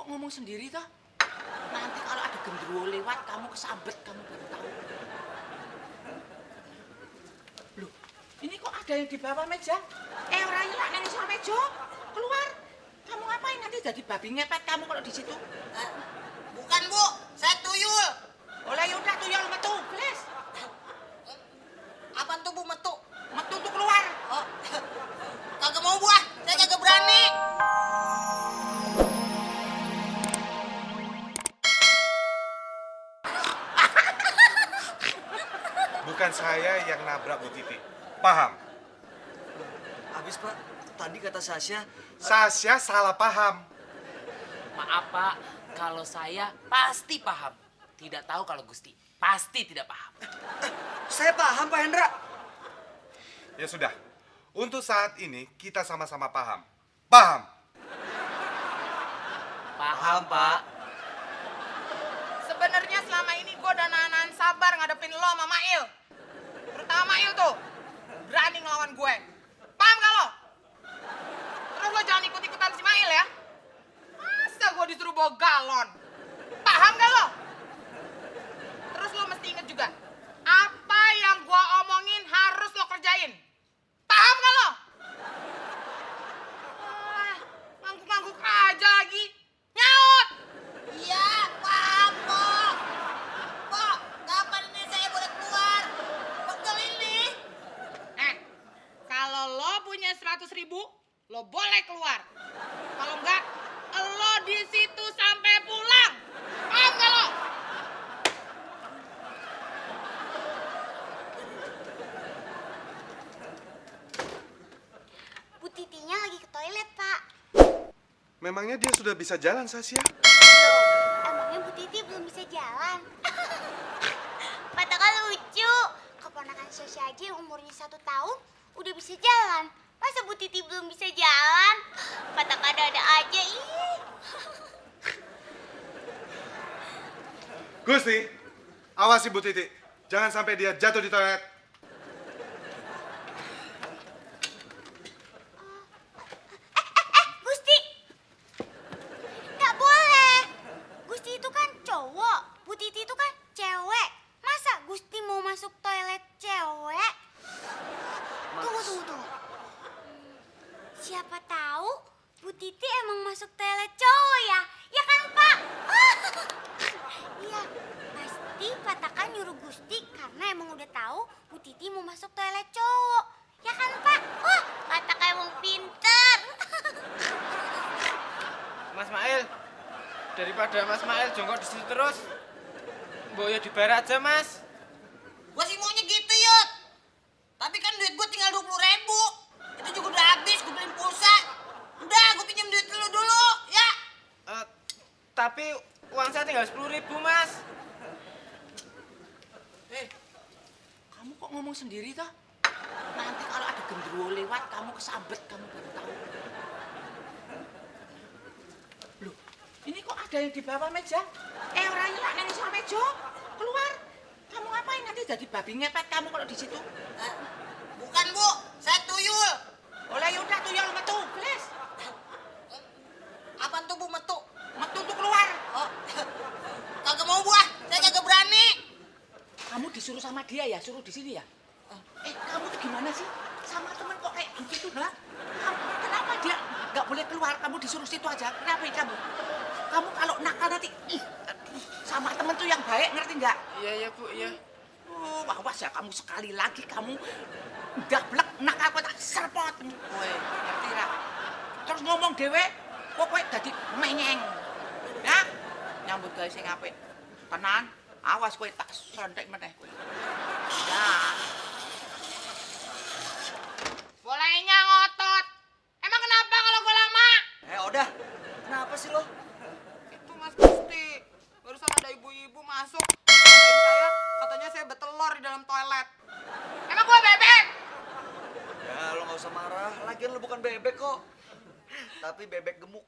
kok ngomong sendiri toh? Nanti kalau ada genderuwo lewat, kamu kesambet, kamu baru tahu. Loh, ini kok ada yang di bawah meja? Orangnya lah neng isor meja. Keluar. Kamu ngapain nanti jadi babi ngepet kamu kalau di situ? Bukan, Bu. Saya tuyul. Oleh yaudah tuyul metu, gelis. Apaan tuh, Bu, metu? Metu tuh keluar. Oh. Kagak mau, Bu. Saya kagak berani. Bukan saya yang nabrak Bu Titi. Paham? Habis Pak, tadi kata Sasha. Sasha salah paham. Maaf Pak, kalau saya pasti paham. Tidak tahu kalau Gusti pasti tidak paham. Saya paham Pak Hendra. Ya sudah, untuk saat ini kita sama-sama paham. Paham? Paham Pak. Sebenarnya selama ini gue udah nahan sabar ngadepin lo sama Mail. Terutama Mail tuh. Berani ngelawan gue. Paham gak lo? Terus lo jangan ikut-ikutan si Mail ya. Masa gue disuruh bawa galon? Paham gak lo? Terus lo mesti inget juga. Apa yang gue omongin harus lo kerjain. Paham gak lo? Ngangguk-ngangguk aja lagi. Nyaut! Iya, paham, Pok. Pok, kapan ini saya boleh keluar? Pegel ini. Kalau lo punya 100.000, lo boleh keluar. Kalau enggak, lo di situ sampai pulang. Paham gak lo? Bu Titinya lagi ke toilet, Pak. Memangnya dia sudah bisa jalan, Sasha? Emangnya Bu Titi belum bisa jalan? Padahal lucu. Keponakan Sasha aja yang umurnya 1 tahun udah bisa jalan. Masa Bu Titi belum bisa jalan? Padahal ada aja, ih. Gusti, awasi Bu Titi. Jangan sampai dia jatuh di toilet. Gusti! Nggak boleh. Gusti itu kan cowok. Bu Titi itu kan cewek. Masa Gusti mau masuk toilet cewek? Tunggu. Siapa tahu Bu Titi emang masuk toilet cowok ya? Ya kan, Pak? Iya, pasti Patakan nyuruh Gusti karena emang udah tahu Bu Titi mau masuk toilet cowok. Ya kan, Pak? Wah, Patakan emang pinter. Mas Mail, daripada Mas Mail jongkok di situ terus, Boyo di bar aja Mas. Gua sih maunya gitu, Yud. Tapi kan duit gua tinggal 20.000. Itu juga udah habis, gua beliin pulsa. Udah, gua pinjam duit lu dulu, ya. Tapi uang saya tinggal 10.000 Mas. Kamu kok ngomong sendiri toh? Nanti kalau ada genderuwo lewat, kamu kesambet, kamu baru tahu. Loh, ini kok ada yang di bawah meja? Orangnya lah neng isor meja. Keluar. Kamu ngapain nanti jadi babi ngepet kamu kalau di situ? Bukan, Bu. Saya tuyul. Oleh yaudah tuyul metu, gelis. Apaan tuh, Bu, metu? Metu tuh keluar. Oh. Kagak mau, Bu. Saya kagak berani. Kamu disuruh sama dia ya, suruh di sini ya? Kamu tuh gimana sih? Sama temen kok kayak gitu, lah? Kenapa dia nggak boleh keluar? Kamu disuruh situ aja. Kenapa kamu? Kamu kalau nakal nanti, sama temen tuh yang baik, ngerti nggak? Iya Bu, iya. Awas ya kamu sekali lagi kamu udah blek nakal kok tak serpot. Woi, ngerti ra? Terus ngomong dewe, kok kowe dadi menyeng. Ya? Nyambut gawe sing apik. Tenan, awas kowe tak sontek meneh kowe. Ya. Bolehnya ngotot. Emang kenapa kalau gue lama? Udah. Kenapa sih lo? Itu Mas Gusti. Barusan ada ibu-ibu masuk. Ngatain saya, katanya saya betelor di dalam toilet. Emang gue bebek? Ya lo nggak usah marah. Lagian lo bukan bebek kok. Tapi bebek gemuk.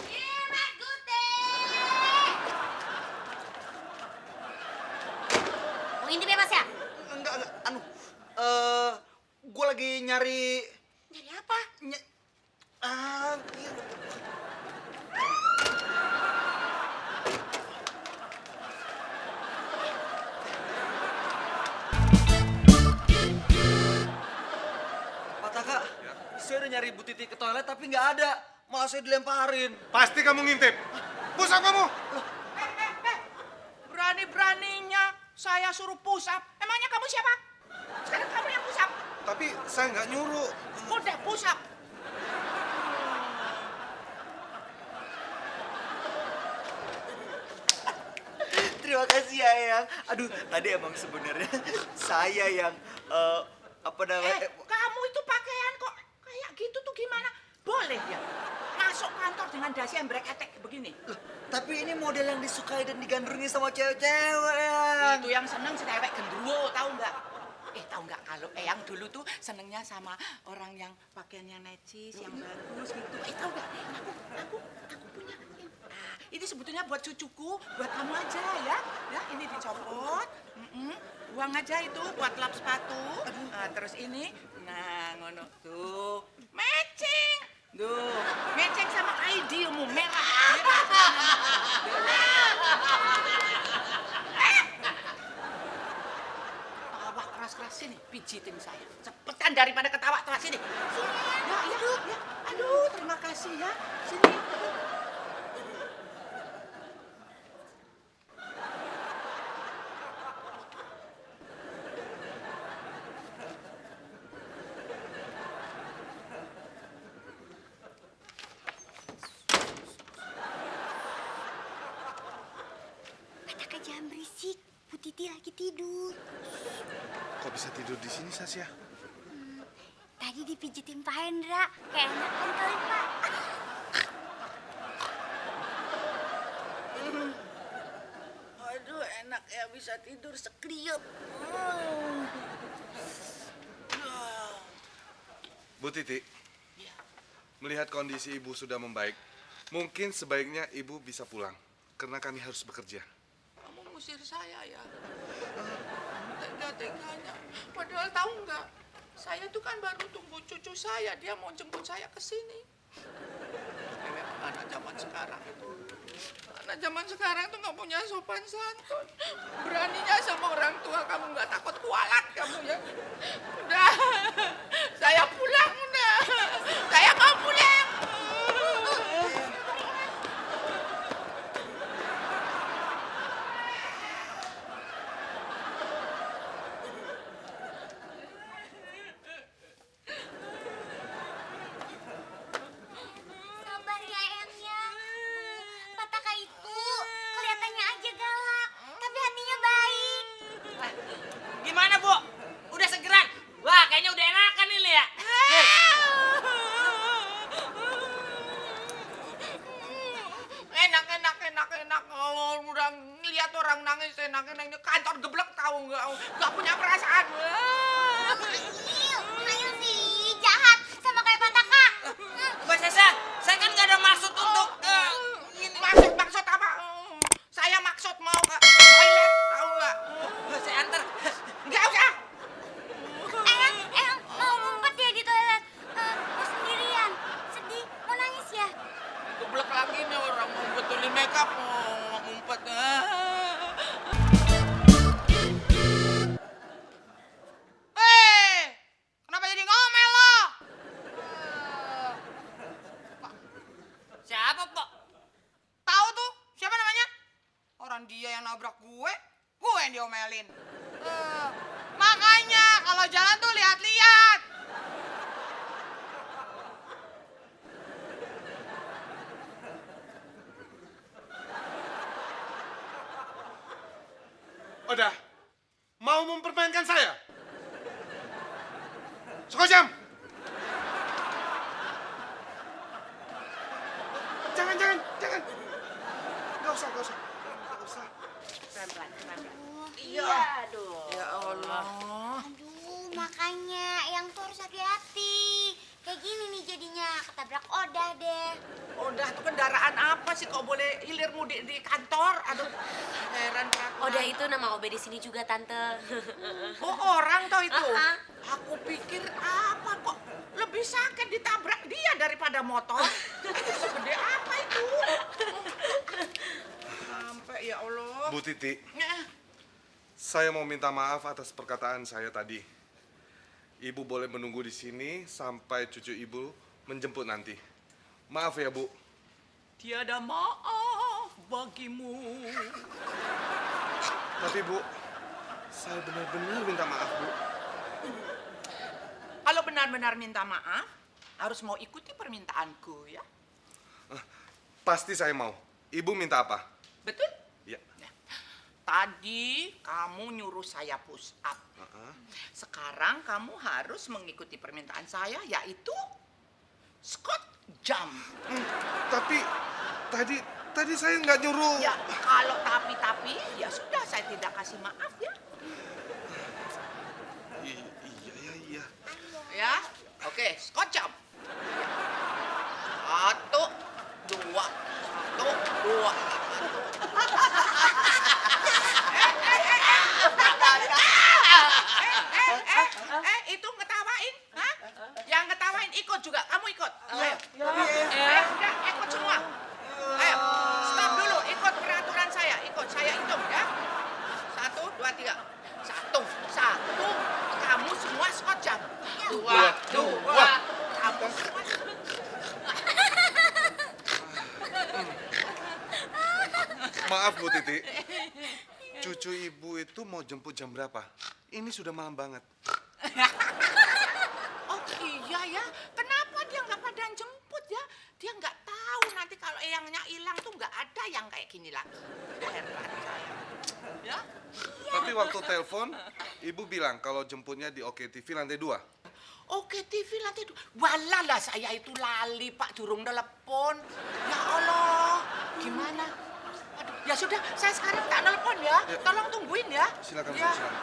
Iya, Mas Gusti. Mau ngintip ya, Mas ya? Enggak. lagi nyari... Nyari apa? Iya. Pak Taka, saya udah nyari Bu Titi ke toilet tapi nggak ada. Malah saya dilemparin. Pasti kamu ngintip. Push up kamu. Berani-beraninya saya suruh push up. Emangnya kamu siapa? Sekarang kamu yang push up. Tapi saya nggak nyuruh. Udah push up. Terima kasih ya, Eyang. Aduh, tadi emang sebenarnya saya yang apa namanya? Kamu itu pakaian kok kayak gitu tuh gimana? Boleh ya? Masuk kantor dengan dasi yang breketek begini. Loh, tapi ini model yang disukai dan digandrungi sama cewek-cewek, Eyang. Itu yang seneng cewek gendruwo, tahu nggak? Tahu nggak kalau Eyang dulu tuh senengnya sama orang yang pakaiannya necis, yang bagus gitu. Tahu nggak? Aku punya. Ini sebetulnya buat cucuku, buat kamu aja ya. Ya, ini dicopot. Buang aja itu buat lap sepatu. Nah, terus ini, nah ngono tuh. Matching. Tuh, matching sama ID-mu merah. Tawa keras-keras sini, pijitin saya. Cepetan daripada ketawa keras sini. Sini ya. Aduh, terima kasih ya. Sini. Pataka jangan berisik. Bu Titi lagi tidur. Kok bisa tidur di sini, Sasya? Tadi dipijitin Pak Hendra. Kayak enakan kali, Pak. Aduh, enak ya bisa tidur sekeliut. Bu Titi, melihat kondisi ibu sudah membaik, mungkin sebaiknya ibu bisa pulang. Karena kami harus bekerja. Kamu ngusir saya ya? Tega-teganya. Padahal tahu nggak? Saya tuh kan baru tunggu cucu saya. Dia mau jemput saya ke sini. Anak zaman sekarang itu. Anak zaman sekarang tuh nggak punya sopan santun. Beraninya sama orang tua kamu nggak takut kualat kamu ya. Udah, saya pulang udah. Saya mau pulang. Sabar ya, Eyang ya. Pataka itu kelihatannya aja galak, tapi hatinya baik. Gimana, Bu? Udah segeran? Wah, kayaknya udah enakan nih ya. Enak. Oh, udah ngeliat orang nangis enak. Kantor geblek tahu nggak? Nggak punya perasaan. Ayo sih, jahat sama kayak Pataka. Mbak Sesa, saya kan nggak ada maksud untuk... Maksud apa? Saya maksud mau ke toilet, tahu nggak? saya antar. Nggak usah. Eyang mau ngumpet ya di toilet. Mau sendirian, sedih, mau nangis ya? Geblek lagi nih orang mau betulin makeup, mau ngumpet. Kenapa jadi ngomel lo? Siapa, Pak? Tahu tuh siapa namanya? Orang dia yang nabrak gue yang diomelin. Makanya kalau jalan tuh lihat-lihat. Udah, mau mempermainkan saya? Sekojam! Jangan. Nggak usah. Pelan-pelan. Iya. Aduh. Ya Allah. Aduh, makanya Eyang tuh harus hati-hati. Kayak gini nih jadinya, ketabrak Odah deh. Udah tuh kendaraan apa sih kok boleh hilir mudik di kantor? Aduh, heran banget. Oda itu nama OB di sini juga, Tante. Oh, orang toh itu? Aku pikir apa kok lebih sakit ditabrak dia daripada motor. Segede apa itu? Sampai ya Allah. Bu Titi, Eh, saya mau minta maaf atas perkataan saya tadi. Ibu boleh menunggu di sini sampai cucu ibu menjemput nanti. Maaf ya, Bu. Tiada maaf bagimu. Tapi, Bu, saya benar-benar minta maaf, Bu. Kalau benar-benar minta maaf, harus mau ikuti permintaanku ya. Pasti saya mau. Ibu minta apa? Betul? Ya. Tadi kamu nyuruh saya push up. Sekarang kamu harus mengikuti permintaan saya, yaitu squat jump. Tapi tadi saya nggak nyuruh. Ya, kalau tapi, ya sudah, saya tidak kasih maaf ya. Iya. Ya, oke, squat jump. Satu, dua, satu, dua. Itu ngetawain, hah? Yang ngetawain ikut juga, kamu ikut. Ayo. Ayo, udah, ikut semua. Ayo, stop dulu, ikut peraturan saya, ikut, saya hitung ya. 1, 2, 3. 1, kamu semua squat jump. 2, kamu semua. Maaf, Bu Titi. Cucu ibu itu mau jemput jam berapa? Ini sudah malam banget. Oh iya ya, kenapa dia nggak pada jemput ya? Dia nggak tahu nanti kalau eyangnya hilang tuh nggak ada yang kayak gini lagi. Heran saya. Ya? Tapi waktu telepon, ibu bilang kalau jemputnya di Oke TV lantai 2. Oke TV nanti walalah saya itu lali Pak durung telepon. Ya Allah, gimana? Aduh, ya sudah, saya sekarang tak telepon ya. Tolong tungguin ya. Silakan, Bu, Ya. silakan.